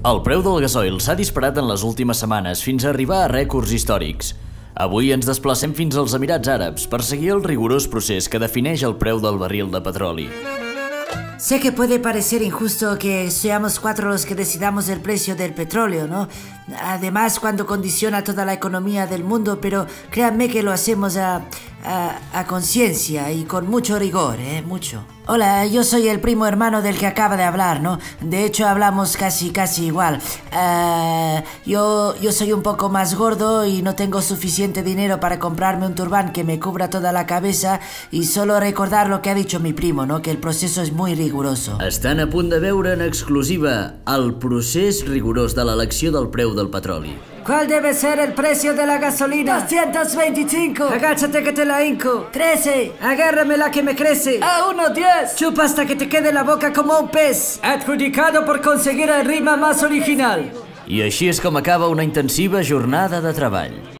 El preu del gasoil s'ha disparat en les últimes setmanes fins a arribar a rècords històrics. Avui ens desplacem fins als Emirats Àrabs per seguir el rigorós procés que defineix el preu del barril de petroli. Sé que puede parecer injusto que seamos 4 los que decidamos el precio del petróleo, ¿no? Además, cuando condiciona toda la economía del mundo, pero créanme que lo hacemos a conciencia y con mucho rigor, mucho. Hola, yo soy el primo hermano del que acaba de hablar, ¿no? De hecho, hablamos casi igual. Yo soy un poco más gordo y no tengo suficiente dinero para comprarme un turbán que me cubra toda la cabeza, y solo recordar lo que ha dicho mi primo, ¿no? Que el proceso es muy riguroso. Estan a punt de veure en exclusiva el procés rigorós de l'elecció del preu del petroli. ¿Cuál debe ser el precio de la gasolina? 225. Agáchate que te la hinco. 13. Agárrame la que me crece. A 1.10. Chupa hasta que te quede la boca como un pez. Adjudicado por conseguir el rima más original. I així és com acaba una intensiva jornada de treball.